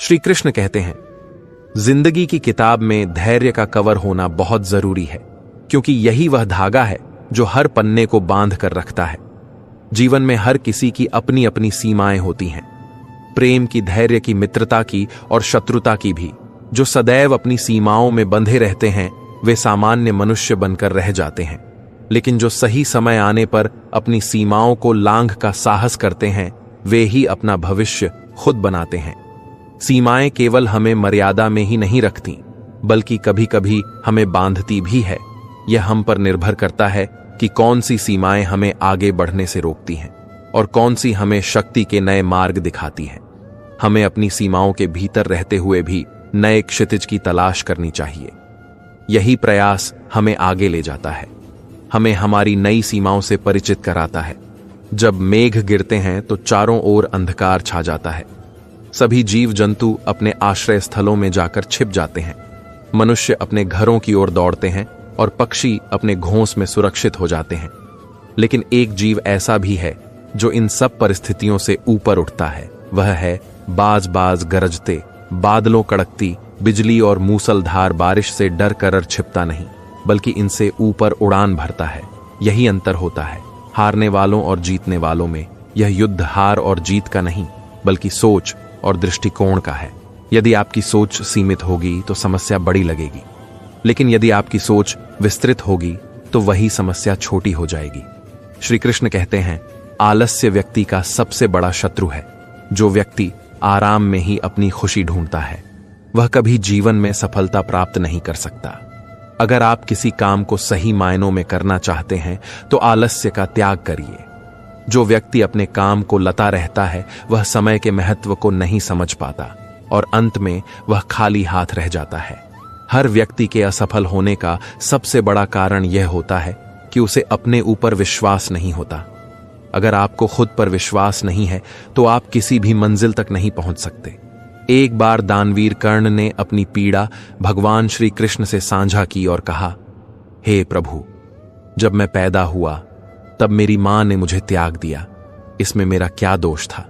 श्री कृष्ण कहते हैं, जिंदगी की किताब में धैर्य का कवर होना बहुत जरूरी है, क्योंकि यही वह धागा है जो हर पन्ने को बांध कर रखता है। जीवन में हर किसी की अपनी अपनी सीमाएं होती हैं, प्रेम की, धैर्य की, मित्रता की और शत्रुता की भी। जो सदैव अपनी सीमाओं में बंधे रहते हैं वे सामान्य मनुष्य बनकर रह जाते हैं, लेकिन जो सही समय आने पर अपनी सीमाओं को लांघ का साहस करते हैं वे ही अपना भविष्य खुद बनाते हैं। सीमाएं केवल हमें मर्यादा में ही नहीं रखती, बल्कि कभी कभी हमें बांधती भी है। यह हम पर निर्भर करता है कि कौन सी सीमाएं हमें आगे बढ़ने से रोकती हैं और कौन सी हमें शक्ति के नए मार्ग दिखाती हैं। हमें अपनी सीमाओं के भीतर रहते हुए भी नए क्षितिज की तलाश करनी चाहिए। यही प्रयास हमें आगे ले जाता है, हमें हमारी नई सीमाओं से परिचित कराता है। जब मेघ गिरते हैं तो चारों ओर अंधकार छा जाता है। सभी जीव जंतु अपने आश्रय स्थलों में जाकर छिप जाते हैं। मनुष्य अपने घरों की ओर दौड़ते हैं और पक्षी अपने घोंस में सुरक्षित हो जाते हैं। लेकिन एक जीव ऐसा भी है जो इन सब परिस्थितियों से ऊपर उठता है। वह है बाज बाज गरजते, बादलों कड़कती, बिजली और मूसलधार बारिश से डर कर छिपता नहीं, बल्कि इनसे ऊपर उड़ान भरता है। यही अंतर होता है हारने वालों और जीतने वालों में। यह युद्ध हार और जीत का नहीं, बल्कि सोच और दृष्टिकोण का है। यदि आपकी सोच सीमित होगी तो समस्या बड़ी लगेगी, लेकिन यदि आपकी सोच विस्तृत होगी तो वही समस्या छोटी हो जाएगी। श्री कृष्ण कहते हैं, आलस्य व्यक्ति का सबसे बड़ा शत्रु है। जो व्यक्ति आराम में ही अपनी खुशी ढूंढता है वह कभी जीवन में सफलता प्राप्त नहीं कर सकता। अगर आप किसी काम को सही मायनों में करना चाहते हैं तो आलस्य का त्याग करिए। जो व्यक्ति अपने काम को लता रहता है वह समय के महत्व को नहीं समझ पाता और अंत में वह खाली हाथ रह जाता है। हर व्यक्ति के असफल होने का सबसे बड़ा कारण यह होता है कि उसे अपने ऊपर विश्वास नहीं होता। अगर आपको खुद पर विश्वास नहीं है तो आप किसी भी मंजिल तक नहीं पहुंच सकते। एक बार दानवीर कर्ण ने अपनी पीड़ा भगवान श्री कृष्ण से साझा की और कहा, हे प्रभु, जब मैं पैदा हुआ तब मेरी मां ने मुझे त्याग दिया। इसमें मेरा क्या दोष था?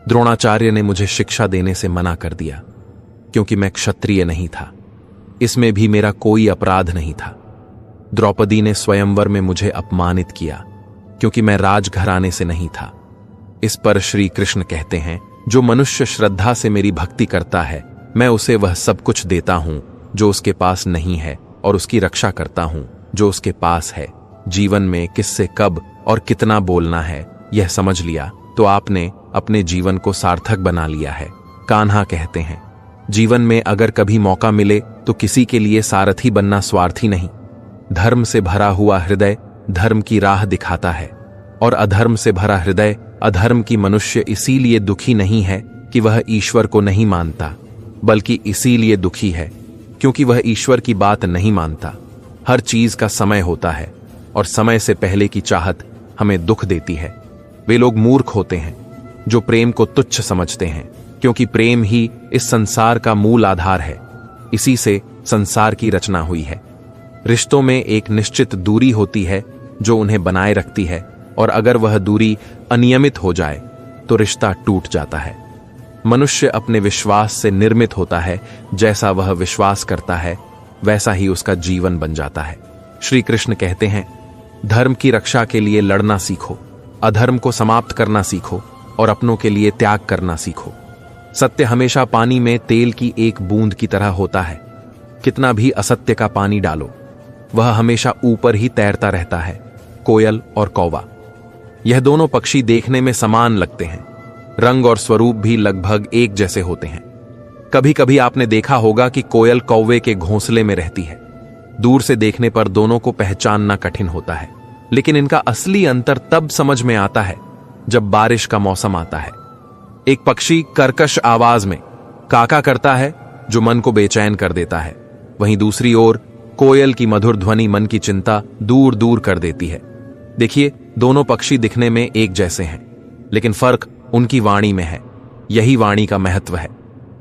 द्रोणाचार्य ने मुझे शिक्षा देने से मना कर दिया क्योंकि मैं क्षत्रिय नहीं था। इसमें भी मेरा कोई अपराध नहीं था। द्रौपदी ने स्वयंवर में मुझे अपमानित किया क्योंकि मैं राजघराने से नहीं था। इस पर श्री कृष्ण कहते हैं, जो मनुष्य श्रद्धा से मेरी भक्ति करता है मैं उसे वह सब कुछ देता हूं जो उसके पास नहीं है और उसकी रक्षा करता हूं जो उसके पास है। जीवन में किससे कब और कितना बोलना है यह समझ लिया तो आपने अपने जीवन को सार्थक बना लिया है। कान्हा कहते हैं, जीवन में अगर कभी मौका मिले तो किसी के लिए सारथी बनना स्वार्थी नहीं। धर्म से भरा हुआ हृदय धर्म की राह दिखाता है और अधर्म से भरा हृदय अधर्म की। मनुष्य इसीलिए दुखी नहीं है कि वह ईश्वर को नहीं मानता, बल्कि इसीलिए दुखी है क्योंकि वह ईश्वर की बात नहीं मानता। हर चीज का समय होता है और समय से पहले की चाहत हमें दुख देती है। वे लोग मूर्ख होते हैं जो प्रेम को तुच्छ समझते हैं, क्योंकि प्रेम ही इस संसार का मूल आधार है। इसी से संसार की रचना हुई है। रिश्तों में एक निश्चित दूरी होती है जो उन्हें बनाए रखती है, और अगर वह दूरी अनियमित हो जाए तो रिश्ता टूट जाता है। मनुष्य अपने विश्वास से निर्मित होता है। जैसा वह विश्वास करता है वैसा ही उसका जीवन बन जाता है। श्री कृष्ण कहते हैं, धर्म की रक्षा के लिए लड़ना सीखो, अधर्म को समाप्त करना सीखो और अपनों के लिए त्याग करना सीखो। सत्य हमेशा पानी में तेल की एक बूंद की तरह होता है। कितना भी असत्य का पानी डालो वह हमेशा ऊपर ही तैरता रहता है। कोयल और कौवा, यह दोनों पक्षी देखने में समान लगते हैं। रंग और स्वरूप भी लगभग एक जैसे होते हैं। कभी कभी आपने देखा होगा कि कोयल कौवे के घोंसले में रहती है। दूर से देखने पर दोनों को पहचानना कठिन होता है, लेकिन इनका असली अंतर तब समझ में आता है जब बारिश का मौसम आता है। एक पक्षी कर्कश आवाज में काका करता है जो मन को बेचैन कर देता है। वहीं दूसरी ओर कोयल की मधुर ध्वनि मन की चिंता दूर दूर कर देती है। देखिए, दोनों पक्षी दिखने में एक जैसे हैं, लेकिन फर्क उनकी वाणी में है। यही वाणी का महत्व है।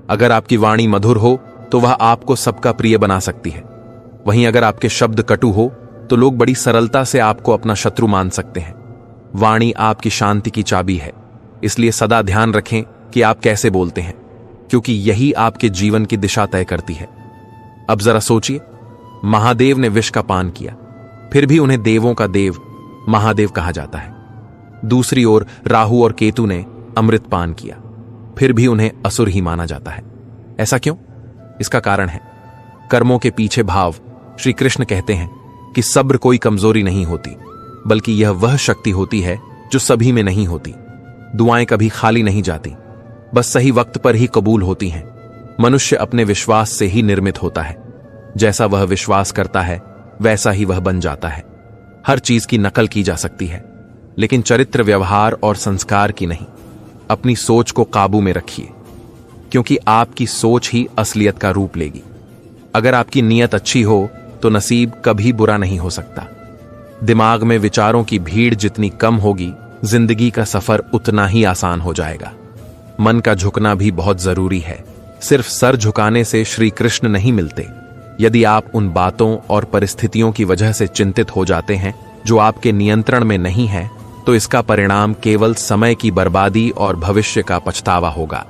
अगर आपकी वाणी मधुर हो तो वह आपको सबका प्रिय बना सकती है। वहीं अगर आपके शब्द कटु हो तो लोग बड़ी सरलता से आपको अपना शत्रु मान सकते हैं। वाणी आपकी शांति की चाबी है, इसलिए सदा ध्यान रखें कि आप कैसे बोलते हैं। क्योंकि यही आपके जीवन की दिशा तय करती है। अब जरा सोचिए, महादेव ने विष का पान किया, फिर भी उन्हें देवों का देव महादेव कहा जाता है। दूसरी ओर राहु और केतु ने अमृत पान किया, फिर भी उन्हें असुर ही माना जाता है। ऐसा क्यों? इसका कारण है कर्मों के पीछे भाव। श्री कृष्ण कहते हैं कि सब्र कोई कमजोरी नहीं होती, बल्कि यह वह शक्ति होती है जो सभी में नहीं होती। दुआएं कभी खाली नहीं जाती, बस सही वक्त पर ही कबूल होती हैं। मनुष्य अपने विश्वास से ही निर्मित होता है। जैसा वह विश्वास करता है वैसा ही वह बन जाता है। हर चीज की नकल की जा सकती है, लेकिन चरित्र, व्यवहार और संस्कार की नहीं। अपनी सोच को काबू में रखिए, क्योंकि आपकी सोच ही असलियत का रूप लेगी। अगर आपकी नीयत अच्छी हो तो नसीब कभी बुरा नहीं हो सकता। दिमाग में विचारों की भीड़ जितनी कम होगी, जिंदगी का सफर उतना ही आसान हो जाएगा। मन का झुकना भी बहुत जरूरी है। सिर्फ सर झुकाने से श्री कृष्ण नहीं मिलते। यदि आप उन बातों और परिस्थितियों की वजह से चिंतित हो जाते हैं जो आपके नियंत्रण में नहीं है, तो इसका परिणाम केवल समय की बर्बादी और भविष्य का पछतावा होगा।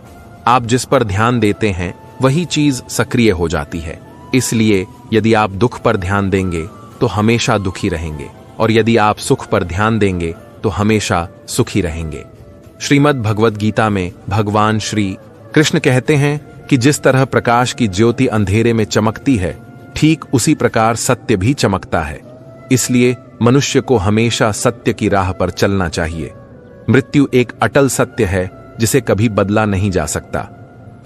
आप जिस पर ध्यान देते हैं वही चीज सक्रिय हो जाती है। इसलिए यदि आप दुख पर ध्यान देंगे तो हमेशा दुखी रहेंगे, और यदि आप सुख पर ध्यान देंगे तो हमेशा सुखी रहेंगे। श्रीमद् भगवद गीता में भगवान श्री कृष्ण कहते हैं कि जिस तरह प्रकाश की ज्योति अंधेरे में चमकती है, ठीक उसी प्रकार सत्य भी चमकता है। इसलिए मनुष्य को हमेशा सत्य की राह पर चलना चाहिए। मृत्यु एक अटल सत्य है जिसे कभी बदला नहीं जा सकता।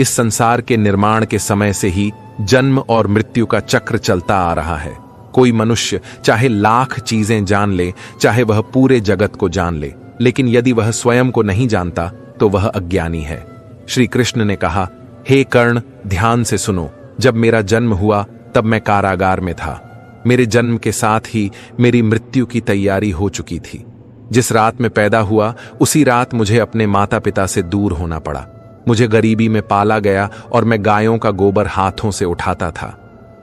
इस संसार के निर्माण के समय से ही जन्म और मृत्यु का चक्र चलता आ रहा है। कोई मनुष्य चाहे लाख चीजें जान ले, चाहे वह पूरे जगत को जान ले, लेकिन यदि वह स्वयं को नहीं जानता तो वह अज्ञानी है। श्री कृष्ण ने कहा, हे कर्ण, ध्यान से सुनो। जब मेरा जन्म हुआ तब मैं कारागार में था। मेरे जन्म के साथ ही मेरी मृत्यु की तैयारी हो चुकी थी। जिस रात में पैदा हुआ उसी रात मुझे अपने माता पिता से दूर होना पड़ा। मुझे गरीबी में पाला गया और मैं गायों का गोबर हाथों से उठाता था।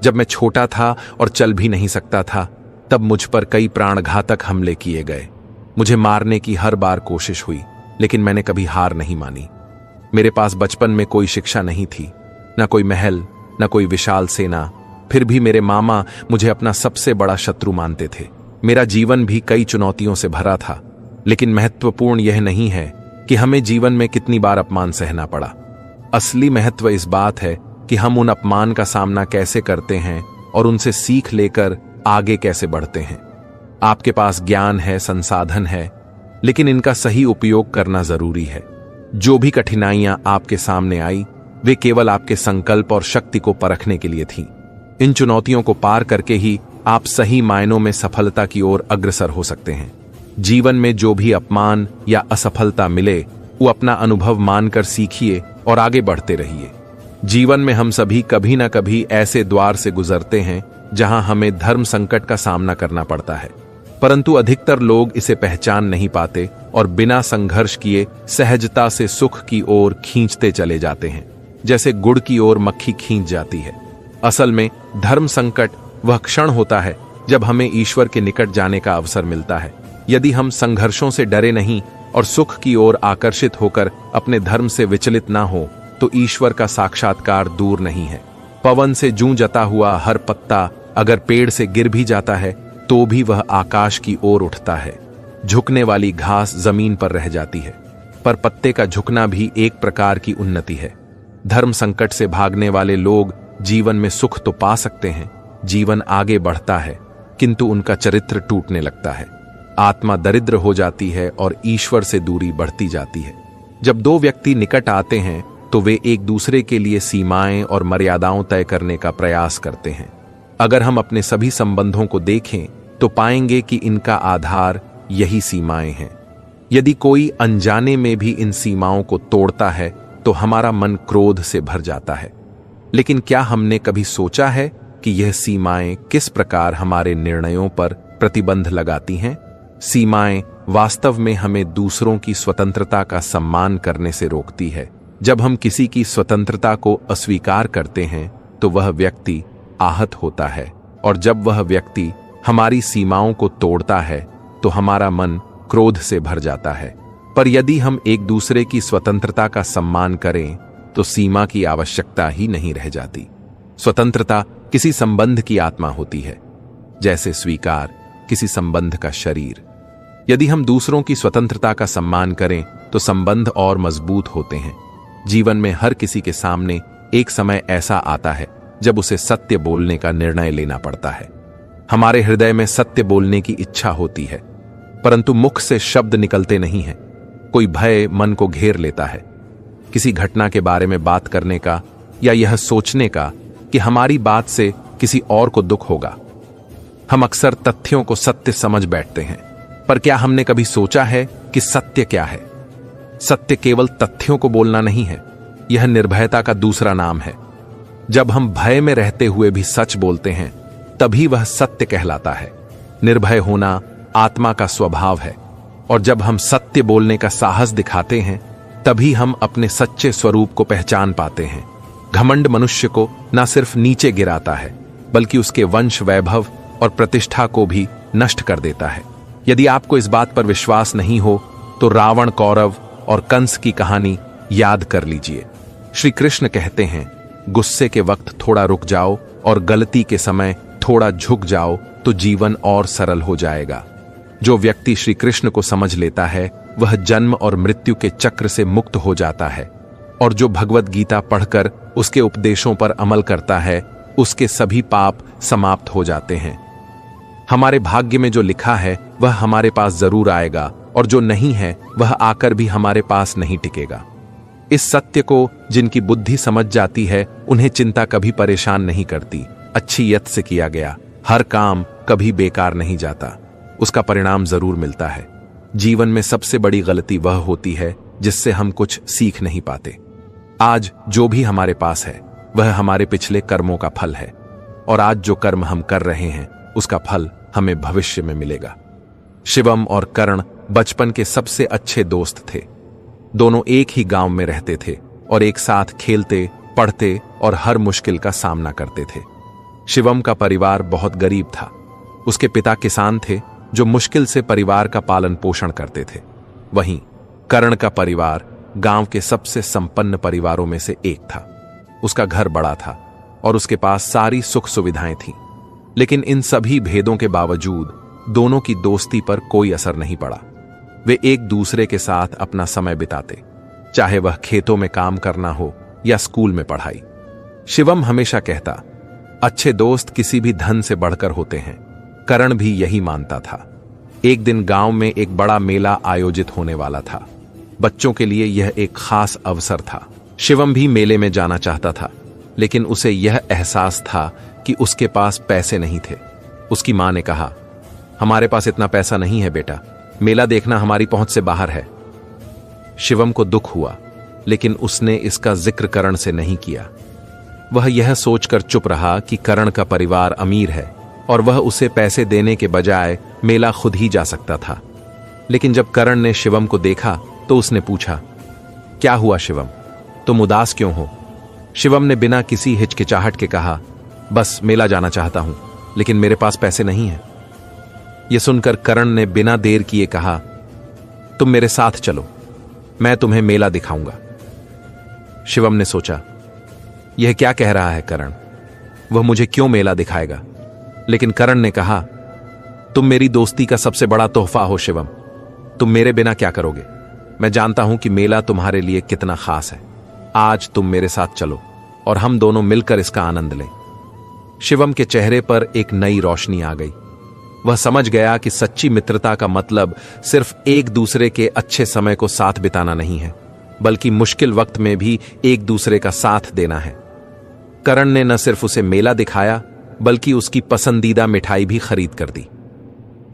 जब मैं छोटा था और चल भी नहीं सकता था, तब मुझ पर कई प्राणघातक हमले किए गए। मुझे मारने की हर बार कोशिश हुई, लेकिन मैंने कभी हार नहीं मानी। मेरे पास बचपन में कोई शिक्षा नहीं थी, न कोई महल, न कोई विशाल सेना। फिर भी मेरे मामा मुझे अपना सबसे बड़ा शत्रु मानते थे। मेरा जीवन भी कई चुनौतियों से भरा था, लेकिन महत्वपूर्ण यह नहीं है कि हमें जीवन में कितनी बार अपमान सहना पड़ा। असली महत्व इस बात है कि हम उन अपमान का सामना कैसे करते हैं और उनसे सीख लेकर आगे कैसे बढ़ते हैं। आपके पास ज्ञान है, संसाधन है, लेकिन इनका सही उपयोग करना जरूरी है। जो भी कठिनाइयां आपके सामने आई, वे केवल आपके संकल्प और शक्ति को परखने के लिए थीं। इन चुनौतियों को पार करके ही आप सही मायनों में सफलता की ओर अग्रसर हो सकते हैं। जीवन में जो भी अपमान या असफलता मिले, वो अपना अनुभव मानकर सीखिए और आगे बढ़ते रहिए। जीवन में हम सभी कभी ना कभी ऐसे द्वार से गुजरते हैं जहां हमें धर्म संकट का सामना करना पड़ता है, परंतु अधिकतर लोग इसे पहचान नहीं पाते और बिना संघर्ष किए सहजता से सुख की ओर खींचते चले जाते हैं, जैसे गुड़ की ओर मक्खी खींच जाती है। असल में धर्म संकट वह क्षण होता है जब हमें ईश्वर के निकट जाने का अवसर मिलता है। यदि हम संघर्षों से डरे नहीं और सुख की ओर आकर्षित होकर अपने धर्म से विचलित ना हो, तो ईश्वर का साक्षात्कार दूर नहीं है। पवन से जूं जता हुआ हर पत्ता अगर पेड़ से गिर भी जाता है तो भी वह आकाश की ओर उठता है। झुकने वाली घास जमीन पर रह जाती है, पर पत्ते का झुकना भी एक प्रकार की उन्नति है। धर्म संकट से भागने वाले लोग जीवन में सुख तो पा सकते हैं, जीवन आगे बढ़ता है, किंतु उनका चरित्र टूटने लगता है। आत्मा दरिद्र हो जाती है और ईश्वर से दूरी बढ़ती जाती है। जब दो व्यक्ति निकट आते हैं तो वे एक दूसरे के लिए सीमाएं और मर्यादाओं तय करने का प्रयास करते हैं। अगर हम अपने सभी संबंधों को देखें तो पाएंगे कि इनका आधार यही सीमाएं हैं। यदि कोई अनजाने में भी इन सीमाओं को तोड़ता है तो हमारा मन क्रोध से भर जाता है। लेकिन क्या हमने कभी सोचा है कि यह सीमाएं किस प्रकार हमारे निर्णयों पर प्रतिबंध लगाती हैं? सीमाएं वास्तव में हमें दूसरों की स्वतंत्रता का सम्मान करने से रोकती है। जब हम किसी की स्वतंत्रता को अस्वीकार करते हैं तो वह व्यक्ति आहत होता है, और जब वह व्यक्ति हमारी सीमाओं को तोड़ता है तो हमारा मन क्रोध से भर जाता है। पर यदि हम एक दूसरे की स्वतंत्रता का सम्मान करें तो सीमा की आवश्यकता ही नहीं रह जाती। स्वतंत्रता किसी संबंध की आत्मा होती है, जैसे स्वीकार किसी संबंध का शरीर। यदि हम दूसरों की स्वतंत्रता का सम्मान करें तो संबंध और मजबूत होते हैं। जीवन में हर किसी के सामने एक समय ऐसा आता है जब उसे सत्य बोलने का निर्णय लेना पड़ता है। हमारे हृदय में सत्य बोलने की इच्छा होती है, परंतु मुख से शब्द निकलते नहीं हैं। कोई भय मन को घेर लेता है, किसी घटना के बारे में बात करने का या यह सोचने का कि हमारी बात से किसी और को दुख होगा। हम अक्सर तथ्यों को सत्य समझ बैठते हैं, पर क्या हमने कभी सोचा है कि सत्य क्या है? सत्य केवल तथ्यों को बोलना नहीं है, यह निर्भयता का दूसरा नाम है। जब हम भय में रहते हुए भी सच बोलते हैं, तभी वह सत्य कहलाता है। निर्भय होना आत्मा का स्वभाव है, और जब हम सत्य बोलने का साहस दिखाते हैं, तभी हम अपने सच्चे स्वरूप को पहचान पाते हैं। घमंड मनुष्य को न सिर्फ नीचे गिराता है, बल्कि उसके वंश वैभव और प्रतिष्ठा को भी नष्ट कर देता है। यदि आपको इस बात पर विश्वास नहीं हो तो रावण, कौरव और कंस की कहानी याद कर लीजिए। श्री कृष्ण कहते हैं, गुस्से के वक्त थोड़ा रुक जाओ और गलती के समय थोड़ा झुक जाओ तो जीवन और सरल हो जाएगा। जो व्यक्ति श्री कृष्ण को समझ लेता है वह जन्म और मृत्यु के चक्र से मुक्त हो जाता है, और जो भगवत गीता पढ़कर उसके उपदेशों पर अमल करता है उसके सभी पाप समाप्त हो जाते हैं। हमारे भाग्य में जो लिखा है वह हमारे पास जरूर आएगा, और जो नहीं है वह आकर भी हमारे पास नहीं टिकेगा। इस सत्य को जिनकी बुद्धि समझ जाती है उन्हें चिंता कभी परेशान नहीं करती। अच्छी यत से किया गया हर काम कभी बेकार नहीं जाता, उसका परिणाम जरूर मिलता है। जीवन में सबसे बड़ी गलती वह होती है जिससे हम कुछ सीख नहीं पाते। आज जो भी हमारे पास है वह हमारे पिछले कर्मों का फल है, और आज जो कर्म हम कर रहे हैं उसका फल हमें भविष्य में मिलेगा। शिवम और कर्ण बचपन के सबसे अच्छे दोस्त थे। दोनों एक ही गांव में रहते थे और एक साथ खेलते, पढ़ते और हर मुश्किल का सामना करते थे। शिवम का परिवार बहुत गरीब था। उसके पिता किसान थे जो मुश्किल से परिवार का पालन पोषण करते थे। वहीं कर्ण का परिवार गांव के सबसे संपन्न परिवारों में से एक था। उसका घर बड़ा था और उसके पास सारी सुख सुविधाएं थीं। लेकिन इन सभी भेदों के बावजूद दोनों की दोस्ती पर कोई असर नहीं पड़ा। वे एक दूसरे के साथ अपना समय बिताते, चाहे वह खेतों में काम करना हो या स्कूल में पढ़ाई। शिवम हमेशा कहता, अच्छे दोस्त किसी भी धन से बढ़कर होते हैं। कर्ण भी यही मानता था। एक दिन गांव में एक बड़ा मेला आयोजित होने वाला था। बच्चों के लिए यह एक खास अवसर था। शिवम भी मेले में जाना चाहता था, लेकिन उसे यह एहसास था कि उसके पास पैसे नहीं थे। उसकी मां ने कहा, हमारे पास इतना पैसा नहीं है बेटा, मेला देखना हमारी पहुंच से बाहर है। शिवम को दुख हुआ, लेकिन उसने इसका जिक्र कर्ण से नहीं किया। वह यह सोचकर चुप रहा कि कर्ण का परिवार अमीर है और वह उसे पैसे देने के बजाय मेला खुद ही जा सकता था। लेकिन जब कर्ण ने शिवम को देखा तो उसने पूछा, क्या हुआ शिवम, तुम उदास क्यों हो? शिवम ने बिना किसी हिचकिचाहट के कहा, बस मेला जाना चाहता हूं, लेकिन मेरे पास पैसे नहीं हैं। यह सुनकर कर्ण ने बिना देर किए कहा, तुम मेरे साथ चलो, मैं तुम्हें मेला दिखाऊंगा। शिवम ने सोचा, यह क्या कह रहा है कर्ण, वह मुझे क्यों मेला दिखाएगा? लेकिन कर्ण ने कहा, तुम मेरी दोस्ती का सबसे बड़ा तोहफा हो शिवम, तुम मेरे बिना क्या करोगे? मैं जानता हूं कि मेला तुम्हारे लिए कितना खास है। आज तुम मेरे साथ चलो और हम दोनों मिलकर इसका आनंद लें। शिवम के चेहरे पर एक नई रोशनी आ गई। वह समझ गया कि सच्ची मित्रता का मतलब सिर्फ एक दूसरे के अच्छे समय को साथ बिताना नहीं है, बल्कि मुश्किल वक्त में भी एक दूसरे का साथ देना है। कर्ण ने न सिर्फ उसे मेला दिखाया, बल्कि उसकी पसंदीदा मिठाई भी खरीद कर दी।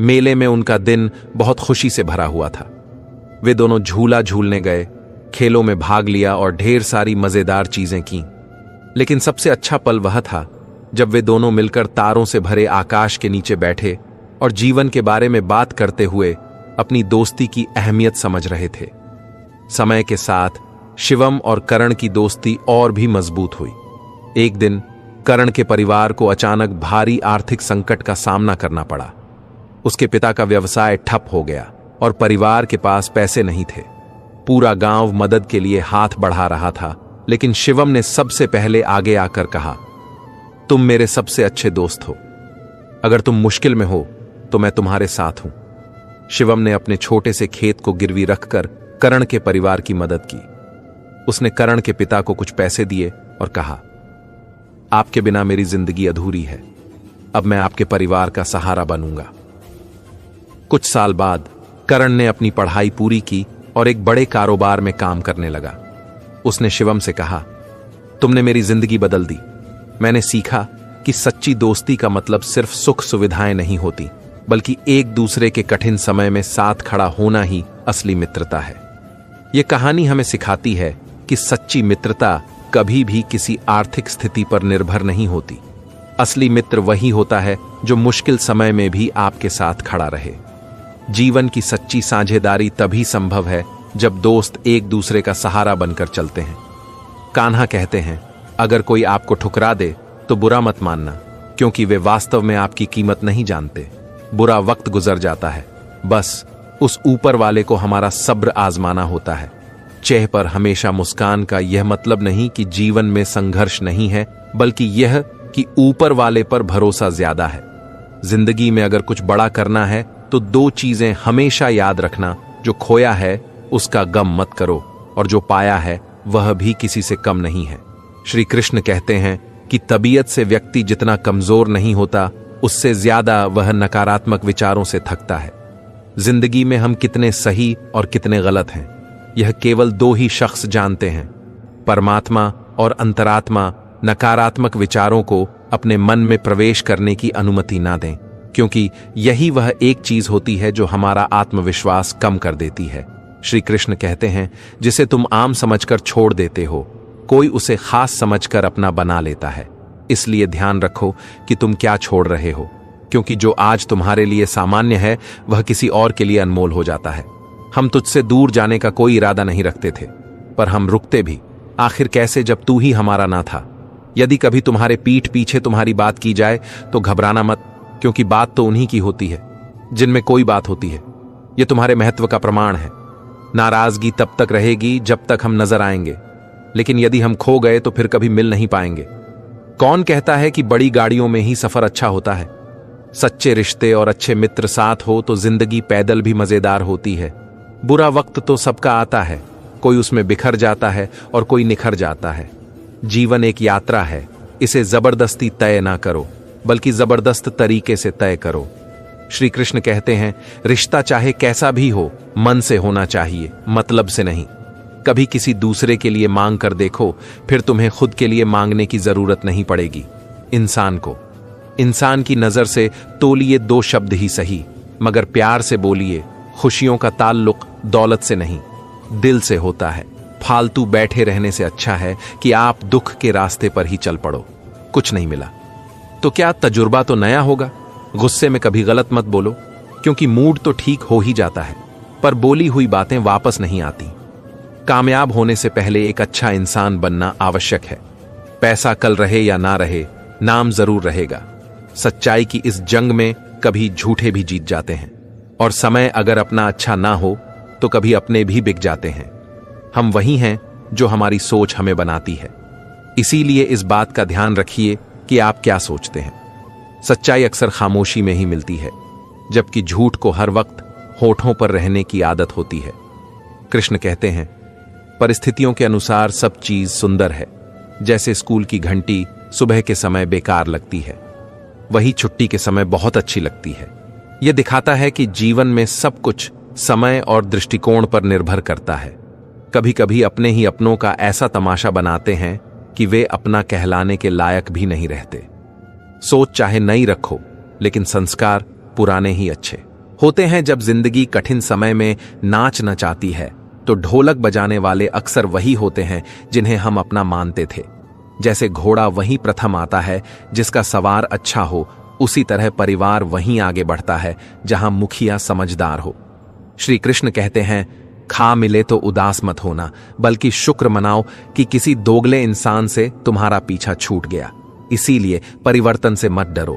मेले में उनका दिन बहुत खुशी से भरा हुआ था। वे दोनों झूला झूलने गए, खेलों में भाग लिया और ढेर सारी मजेदार चीजें की। लेकिन सबसे अच्छा पल वह था जब वे दोनों मिलकर तारों से भरे आकाश के नीचे बैठे और जीवन के बारे में बात करते हुए अपनी दोस्ती की अहमियत समझ रहे थे। समय के साथ शिवम और कर्ण की दोस्ती और भी मजबूत हुई। एक दिन कर्ण के परिवार को अचानक भारी आर्थिक संकट का सामना करना पड़ा। उसके पिता का व्यवसाय ठप हो गया और परिवार के पास पैसे नहीं थे। पूरा गांव मदद के लिए हाथ बढ़ा रहा था, लेकिन शिवम ने सबसे पहले आगे आकर कहा, तुम मेरे सबसे अच्छे दोस्त हो। अगर तुम मुश्किल में हो तो मैं तुम्हारे साथ हूं। शिवम ने अपने छोटे से खेत को गिरवी रखकर करण के परिवार की मदद की। उसने करण के पिता को कुछ पैसे दिए और कहा, आपके बिना मेरी जिंदगी अधूरी है। अब मैं आपके परिवार का सहारा बनूंगा। कुछ साल बाद करण ने अपनी पढ़ाई पूरी की और एक बड़े कारोबार में काम करने लगा। उसने शिवम से कहा, तुमने मेरी जिंदगी बदल दी। मैंने सीखा कि सच्ची दोस्ती का मतलब सिर्फ सुख सुविधाएं नहीं होती, बल्कि एक दूसरे के कठिन समय में साथ खड़ा होना ही असली मित्रता है। यह कहानी हमें सिखाती है कि सच्ची मित्रता कभी भी किसी आर्थिक स्थिति पर निर्भर नहीं होती। असली मित्र वही होता है जो मुश्किल समय में भी आपके साथ खड़ा रहे। जीवन की सच्ची साझेदारी तभी संभव है जब दोस्त एक दूसरे का सहारा बनकर चलते हैं। कान्हा कहते हैं, अगर कोई आपको ठुकरा दे तो बुरा मत मानना, क्योंकि वे वास्तव में आपकी कीमत नहीं जानते। बुरा वक्त गुजर जाता है, बस उस ऊपर वाले को हमारा सब्र आजमाना होता है। चेहरे पर हमेशा मुस्कान का यह मतलब नहीं कि जीवन में संघर्ष नहीं है, बल्कि यह कि ऊपर वाले पर भरोसा ज्यादा है। जिंदगी में अगर कुछ बड़ा करना है तो दो चीजें हमेशा याद रखना, जो खोया है उसका गम मत करो, और जो पाया है वह भी किसी से कम नहीं है। श्री कृष्ण कहते हैं कि तबीयत से व्यक्ति जितना कमजोर नहीं होता, उससे ज्यादा वह नकारात्मक विचारों से थकता है। जिंदगी में हम कितने सही और कितने गलत हैं, यह केवल दो ही शख्स जानते हैं, परमात्मा और अंतरात्मा। नकारात्मक विचारों को अपने मन में प्रवेश करने की अनुमति ना दें, क्योंकि यही वह एक चीज होती है जो हमारा आत्मविश्वास कम कर देती है। श्री कृष्ण कहते हैं, जिसे तुम आम समझकर छोड़ देते हो, कोई उसे खास समझकर अपना बना लेता है। इसलिए ध्यान रखो कि तुम क्या छोड़ रहे हो, क्योंकि जो आज तुम्हारे लिए सामान्य है वह किसी और के लिए अनमोल हो जाता है। हम तुझसे दूर जाने का कोई इरादा नहीं रखते थे, पर हम रुकते भी आखिर कैसे जब तू ही हमारा ना था। यदि कभी तुम्हारे पीठ पीछे तुम्हारी बात की जाए तो घबराना मत, क्योंकि बात तो उन्हीं की होती है जिनमें कोई बात होती है। यह तुम्हारे महत्व का प्रमाण है। नाराजगी तब तक रहेगी जब तक हम नजर आएंगे, लेकिन यदि हम खो गए तो फिर कभी मिल नहीं पाएंगे। कौन कहता है कि बड़ी गाड़ियों में ही सफर अच्छा होता है? सच्चे रिश्ते और अच्छे मित्र साथ हो तो जिंदगी पैदल भी मजेदार होती है। बुरा वक्त तो सबका आता है, कोई उसमें बिखर जाता है और कोई निखर जाता है। जीवन एक यात्रा है, इसे जबरदस्ती तय ना करो, बल्कि जबरदस्त तरीके से तय करो। श्री कृष्ण कहते हैं, रिश्ता चाहे कैसा भी हो, मन से होना चाहिए, मतलब से नहीं। कभी किसी दूसरे के लिए मांग कर देखो, फिर तुम्हें खुद के लिए मांगने की जरूरत नहीं पड़ेगी। इंसान की नजर से तोलिए दो शब्द ही सही, मगर प्यार से बोलिए। खुशियों का ताल्लुक दौलत से नहीं, दिल से होता है। फालतू बैठे रहने से अच्छा है कि आप दुख के रास्ते पर ही चल पड़ो। कुछ नहीं मिला तो क्या तजुर्बा तो नया होगा। गुस्से में कभी गलत मत बोलो, क्योंकि मूड तो ठीक हो ही जाता है, पर बोली हुई बातें वापस नहीं आती। कामयाब होने से पहले एक अच्छा इंसान बनना आवश्यक है। पैसा कल रहे या ना रहे, नाम जरूर रहेगा। सच्चाई की इस जंग में कभी झूठे भी जीत जाते हैं, और समय अगर अपना अच्छा ना हो तो कभी अपने भी बिक जाते हैं। हम वही हैं जो हमारी सोच हमें बनाती है। इसीलिए इस बात का ध्यान रखिए कि आप क्या सोचते हैं। सच्चाई अक्सर खामोशी में ही मिलती है, जबकि झूठ को हर वक्त होठों पर रहने की आदत होती है। कृष्ण कहते हैं, परिस्थितियों के अनुसार सब चीज सुंदर है। जैसे स्कूल की घंटी सुबह के समय बेकार लगती है, वही छुट्टी के समय बहुत अच्छी लगती है। यह दिखाता है कि जीवन में सब कुछ समय और दृष्टिकोण पर निर्भर करता है। कभी कभी अपने ही अपनों का ऐसा तमाशा बनाते हैं कि वे अपना कहलाने के लायक भी नहीं रहते। सोच चाहे नई रखो, लेकिन संस्कार पुराने ही अच्छे होते हैं। जब जिंदगी कठिन समय में नाच नचाती है तो ढोलक बजाने वाले अक्सर वही होते हैं जिन्हें हम अपना मानते थे। जैसे घोड़ा वहीं प्रथम आता है जिसका सवार अच्छा हो, उसी तरह परिवार वहीं आगे बढ़ता है जहां मुखिया समझदार हो। श्री कृष्ण कहते हैं, खा मिले तो उदास मत होना, बल्कि शुक्र मनाओ कि किसी दोगले इंसान से तुम्हारा पीछा छूट गया। इसीलिए परिवर्तन से मत डरो।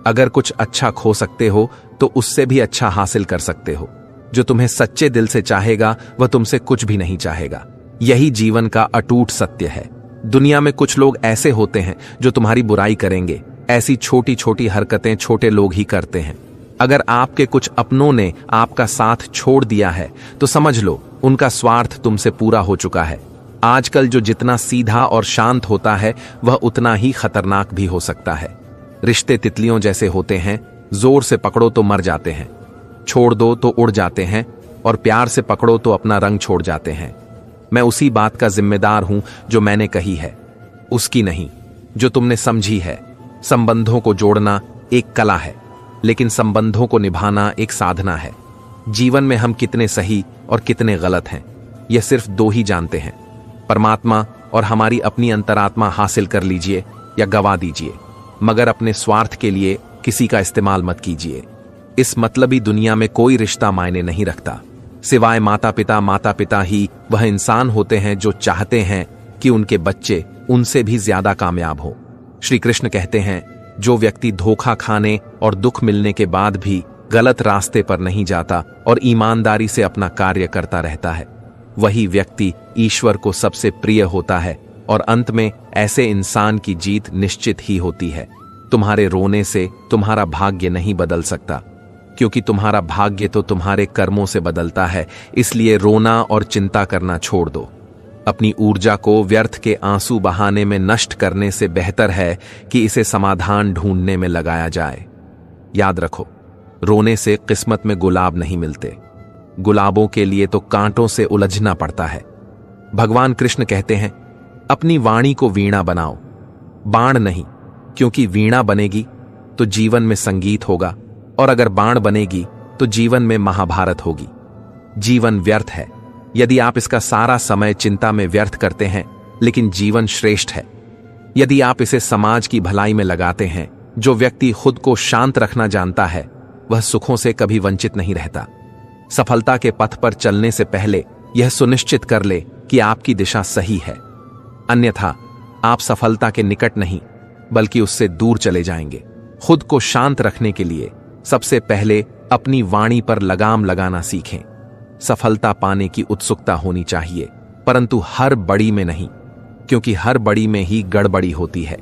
अगर कुछ अच्छा खो सकते हो तो उससे भी अच्छा हासिल कर सकते हो। जो तुम्हें सच्चे दिल से चाहेगा वह तुमसे कुछ भी नहीं चाहेगा। यही जीवन का अटूट सत्य है। दुनिया में कुछ लोग ऐसे होते हैं जो तुम्हारी बुराई करेंगे। ऐसी छोटी छोटी हरकतें छोटे लोग ही करते हैं। अगर आपके कुछ अपनों ने आपका साथ छोड़ दिया है तो समझ लो उनका स्वार्थ तुमसे पूरा हो चुका है। आजकल जो जितना सीधा और शांत होता है वह उतना ही खतरनाक भी हो सकता है। रिश्ते तितलियों जैसे होते हैं, जोर से पकड़ो तो मर जाते हैं, छोड़ दो तो उड़ जाते हैं, और प्यार से पकड़ो तो अपना रंग छोड़ जाते हैं। मैं उसी बात का जिम्मेदार हूं जो मैंने कही है, उसकी नहीं जो तुमने समझी है। संबंधों को जोड़ना एक कला है, लेकिन संबंधों को निभाना एक साधना है। जीवन में हम कितने सही और कितने गलत हैं, यह सिर्फ दो ही जानते हैं, परमात्मा और हमारी अपनी अंतरात्मा। हासिल कर लीजिए या गवा दीजिए, मगर अपने स्वार्थ के लिए किसी का इस्तेमाल मत कीजिए। इस मतलबी दुनिया में कोई रिश्ता मायने नहीं रखता, सिवाय माता पिता। माता पिता ही वह इंसान होते हैं जो चाहते हैं कि उनके बच्चे उनसे भी ज्यादा कामयाब हो। श्री कृष्ण कहते हैं, जो व्यक्ति धोखा खाने और दुख मिलने के बाद भी गलत रास्ते पर नहीं जाता और ईमानदारी से अपना कार्य करता रहता है, वही व्यक्ति ईश्वर को सबसे प्रिय होता है, और अंत में ऐसे इंसान की जीत निश्चित ही होती है। तुम्हारे रोने से तुम्हारा भाग्य नहीं बदल सकता, क्योंकि तुम्हारा भाग्य तो तुम्हारे कर्मों से बदलता है। इसलिए रोना और चिंता करना छोड़ दो। अपनी ऊर्जा को व्यर्थ के आंसू बहाने में नष्ट करने से बेहतर है कि इसे समाधान ढूंढने में लगाया जाए। याद रखो, रोने से किस्मत में गुलाब नहीं मिलते, गुलाबों के लिए तो कांटों से उलझना पड़ता है। भगवान कृष्ण कहते हैं, अपनी वाणी को वीणा बनाओ, बाण नहीं, क्योंकि वीणा बनेगी तो जीवन में संगीत होगा, और अगर बाण बनेगी तो जीवन में महाभारत होगी। जीवन व्यर्थ है यदि आप इसका सारा समय चिंता में व्यर्थ करते हैं, लेकिन जीवन श्रेष्ठ है यदि आप इसे समाज की भलाई में लगाते हैं। जो व्यक्ति खुद को शांत रखना जानता है वह सुखों से कभी वंचित नहीं रहता। सफलता के पथ पर चलने से पहले यह सुनिश्चित कर ले कि आपकी दिशा सही है, अन्यथा आप सफलता के निकट नहीं बल्कि उससे दूर चले जाएंगे। खुद को शांत रखने के लिए सबसे पहले अपनी वाणी पर लगाम लगाना सीखें। सफलता पाने की उत्सुकता होनी चाहिए, परंतु हर बड़ी में नहीं, क्योंकि हर बड़ी में ही गड़बड़ी होती है।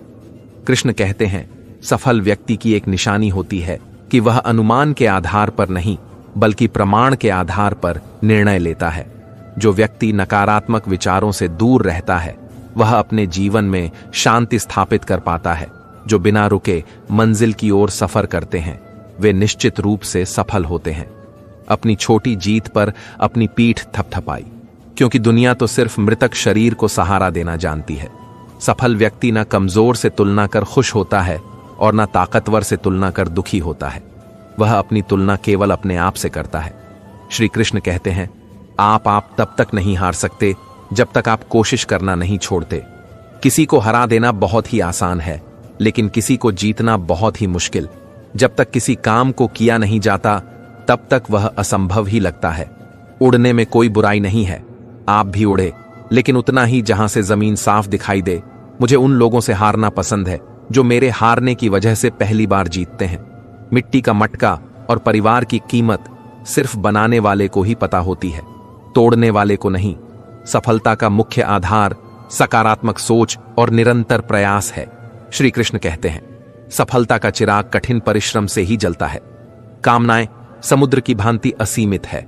कृष्ण कहते हैं, सफल व्यक्ति की एक निशानी होती है कि वह अनुमान के आधार पर नहीं बल्कि प्रमाण के आधार पर निर्णय लेता है। जो व्यक्ति नकारात्मक विचारों से दूर रहता है वह अपने जीवन में शांति स्थापित कर पाता है। जो बिना रुके मंजिल की ओर सफर करते हैं वे निश्चित रूप से सफल होते हैं। अपनी छोटी जीत पर अपनी पीठ थपथपाई, क्योंकि दुनिया तो सिर्फ मृतक शरीर को सहारा देना जानती है। सफल व्यक्ति न कमजोर से तुलना कर खुश होता है और न ताकतवर से तुलना कर दुखी होता है। वह अपनी तुलना केवल अपने आप से करता है। श्री कृष्ण कहते हैं, आप तब तक नहीं हार सकते जब तक आप कोशिश करना नहीं छोड़ते। किसी को हरा देना बहुत ही आसान है, लेकिन किसी को जीतना बहुत ही मुश्किल। जब तक किसी काम को किया नहीं जाता तब तक वह असंभव ही लगता है। उड़ने में कोई बुराई नहीं है, आप भी उड़े, लेकिन उतना ही जहां से जमीन साफ दिखाई दे। मुझे उन लोगों से हारना पसंद है जो मेरे हारने की वजह से पहली बार जीतते हैं। मिट्टी का मटका और परिवार की कीमत सिर्फ बनाने वाले को ही पता होती है, तोड़ने वाले को नहीं। सफलता का मुख्य आधार सकारात्मक सोच और निरंतर प्रयास है। श्री कृष्ण कहते हैं, सफलता का चिराग कठिन परिश्रम से ही जलता है। कामनाएं समुद्र की भांति असीमित है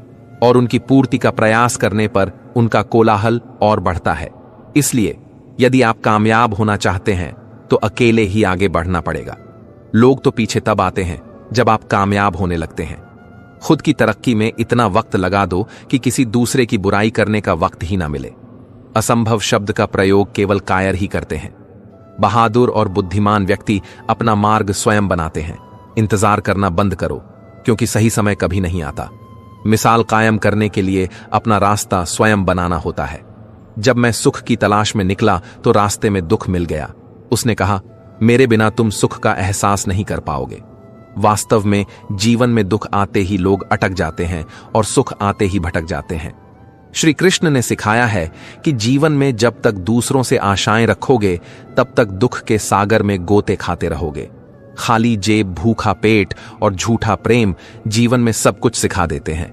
और उनकी पूर्ति का प्रयास करने पर उनका कोलाहल और बढ़ता है। इसलिए यदि आप कामयाब होना चाहते हैं तो अकेले ही आगे बढ़ना पड़ेगा। लोग तो पीछे तब आते हैं जब आप कामयाब होने लगते हैं। खुद की तरक्की में इतना वक्त लगा दो कि किसी दूसरे की बुराई करने का वक्त ही ना मिले। असंभव शब्द का प्रयोग केवल कायर ही करते हैं। बहादुर और बुद्धिमान व्यक्ति अपना मार्ग स्वयं बनाते हैं। इंतजार करना बंद करो, क्योंकि सही समय कभी नहीं आता। मिसाल कायम करने के लिए अपना रास्ता स्वयं बनाना होता है। जब मैं सुख की तलाश में निकला तो रास्ते में दुख मिल गया। उसने कहा, मेरे बिना तुम सुख का एहसास नहीं कर पाओगे। वास्तव में जीवन में दुख आते ही लोग अटक जाते हैं और सुख आते ही भटक जाते हैं। श्री कृष्ण ने सिखाया है कि जीवन में जब तक दूसरों से आशाएं रखोगे तब तक दुख के सागर में गोते खाते रहोगे। खाली जेब, भूखा पेट और झूठा प्रेम जीवन में सब कुछ सिखा देते हैं।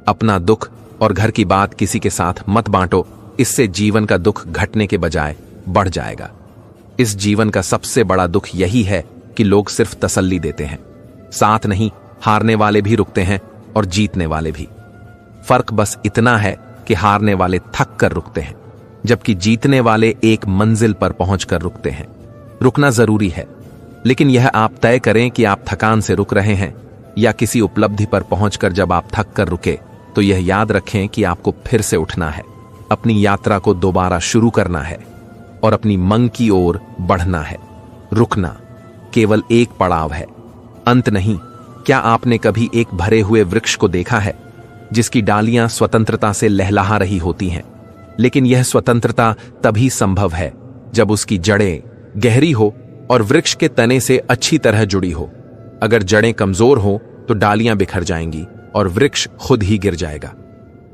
अपना दुख और घर की बात किसी के साथ मत बांटो, इससे जीवन का दुख घटने के बजाय बढ़ जाएगा। इस जीवन का सबसे बड़ा दुख यही है कि लोग सिर्फ तसल्ली देते हैं, साथ नहीं हारने वाले भी रुकते हैं और जीतने वाले भी। फर्क बस इतना है कि हारने वाले थक कर रुकते हैं, जबकि जीतने वाले एक मंजिल पर पहुंचकर रुकते हैं। रुकना जरूरी है, लेकिन यह आप तय करें कि आप थकान से रुक रहे हैं या किसी उपलब्धि पर पहुंचकर जब आप थक कर रुके तो यह याद रखें कि आपको फिर से उठना है, अपनी यात्रा को दोबारा शुरू करना है और अपनी मंग की ओर बढ़ना है। रुकना केवल एक पड़ाव है, अंत नहीं। क्या आपने कभी एक भरे हुए वृक्ष को देखा है जिसकी डालियां स्वतंत्रता से लहलहा रही होती हैं? लेकिन यह स्वतंत्रता तभी संभव है जब उसकी जड़ें गहरी हो और वृक्ष के तने से अच्छी तरह जुड़ी हो। अगर जड़ें कमजोर हो तो डालियां बिखर जाएंगी और वृक्ष खुद ही गिर जाएगा।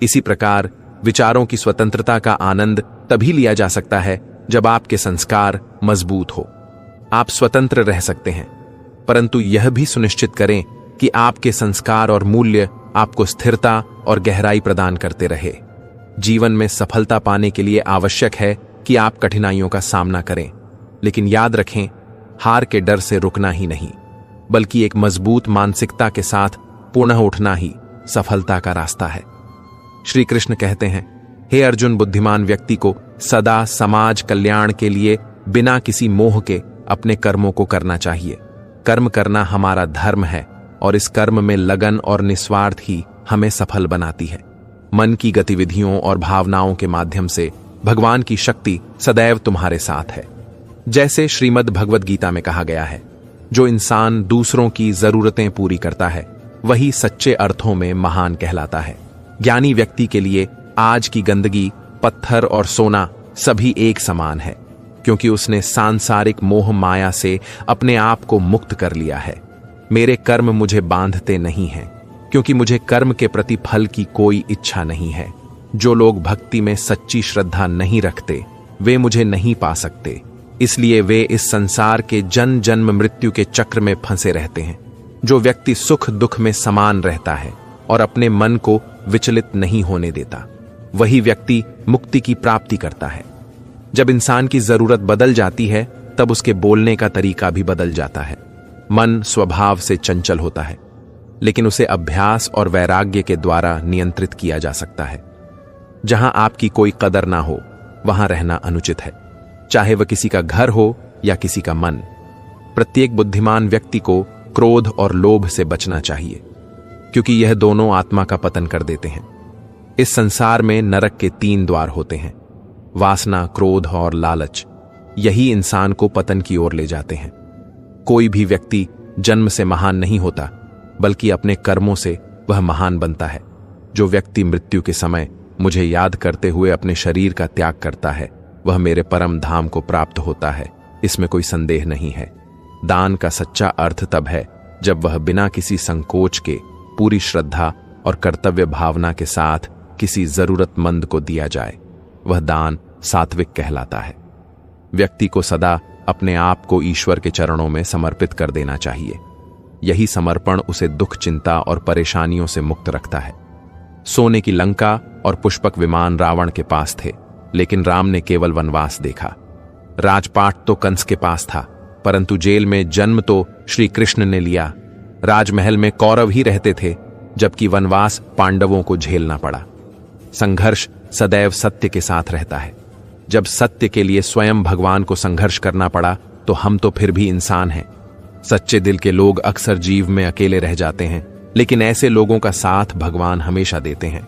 इसी प्रकार विचारों की स्वतंत्रता का आनंद तभी लिया जा सकता है जब आपके संस्कार मजबूत हो। आप स्वतंत्र रह सकते हैं, परंतु यह भी सुनिश्चित करें कि आपके संस्कार और मूल्य आपको स्थिरता और गहराई प्रदान करते रहे। जीवन में सफलता पाने के लिए आवश्यक है कि आप कठिनाइयों का सामना करें, लेकिन याद रखें, हार के डर से रुकना ही नहीं, बल्कि एक मजबूत मानसिकता के साथ पुनः उठना ही सफलता का रास्ता है। श्री कृष्ण कहते हैं, हे अर्जुन, बुद्धिमान व्यक्ति को सदा समाज कल्याण के लिए बिना किसी मोह के अपने कर्मों को करना चाहिए। कर्म करना हमारा धर्म है और इस कर्म में लगन और निस्वार्थ ही हमें सफल बनाती है। मन की गतिविधियों और भावनाओं के माध्यम से भगवान की शक्ति सदैव तुम्हारे साथ है। जैसे श्रीमद् भगवद गीता में कहा गया है, जो इंसान दूसरों की जरूरतें पूरी करता है वही सच्चे अर्थों में महान कहलाता है। ज्ञानी व्यक्ति के लिए आज की गंदगी, पत्थर और सोना सभी एक समान है, क्योंकि उसने सांसारिक मोह माया से अपने आप को मुक्त कर लिया है। मेरे कर्म मुझे बांधते नहीं हैं, क्योंकि मुझे कर्म के प्रति फल की कोई इच्छा नहीं है। जो लोग भक्ति में सच्ची श्रद्धा नहीं रखते वे मुझे नहीं पा सकते, इसलिए वे इस संसार के जन्म जन्म मृत्यु के चक्र में फंसे रहते हैं। जो व्यक्ति सुख दुख में समान रहता है और अपने मन को विचलित नहीं होने देता, वही व्यक्ति मुक्ति की प्राप्ति करता है। जब इंसान की जरूरत बदल जाती है तब उसके बोलने का तरीका भी बदल जाता है। मन स्वभाव से चंचल होता है, लेकिन उसे अभ्यास और वैराग्य के द्वारा नियंत्रित किया जा सकता है। जहां आपकी कोई कदर ना हो वहां रहना अनुचित है, चाहे वह किसी का घर हो या किसी का मन। प्रत्येक बुद्धिमान व्यक्ति को क्रोध और लोभ से बचना चाहिए, क्योंकि यह दोनों आत्मा का पतन कर देते हैं। इस संसार में नरक के 3 द्वार होते हैं, वासना, क्रोध और लालच। यही इंसान को पतन की ओर ले जाते हैं। कोई भी व्यक्ति जन्म से महान नहीं होता, बल्कि अपने कर्मों से वह महान बनता है। जो व्यक्ति मृत्यु के समय मुझे याद करते हुए अपने शरीर का त्याग करता है वह मेरे परम धाम को प्राप्त होता है, इसमें कोई संदेह नहीं है। दान का सच्चा अर्थ तब है जब वह बिना किसी संकोच के पूरी श्रद्धा और कर्तव्य भावना के साथ किसी जरूरतमंद को दिया जाए। वह दान सात्विक कहलाता है। व्यक्ति को सदा अपने आप को ईश्वर के चरणों में समर्पित कर देना चाहिए। यही समर्पण उसे दुख, चिंता और परेशानियों से मुक्त रखता है। सोने की लंका और पुष्पक विमान रावण के पास थे, लेकिन राम ने केवल वनवास देखा। राजपाट तो कंस के पास था, परंतु जेल में जन्म तो श्री कृष्ण ने लिया। राजमहल में कौरव ही रहते थे, जबकि वनवास पांडवों को झेलना पड़ा। संघर्ष सदैव सत्य के साथ रहता है। जब सत्य के लिए स्वयं भगवान को संघर्ष करना पड़ा तो हम तो फिर भी इंसान हैं। सच्चे दिल के लोग अक्सर जीव में अकेले रह जाते हैं, लेकिन ऐसे लोगों का साथ भगवान हमेशा देते हैं।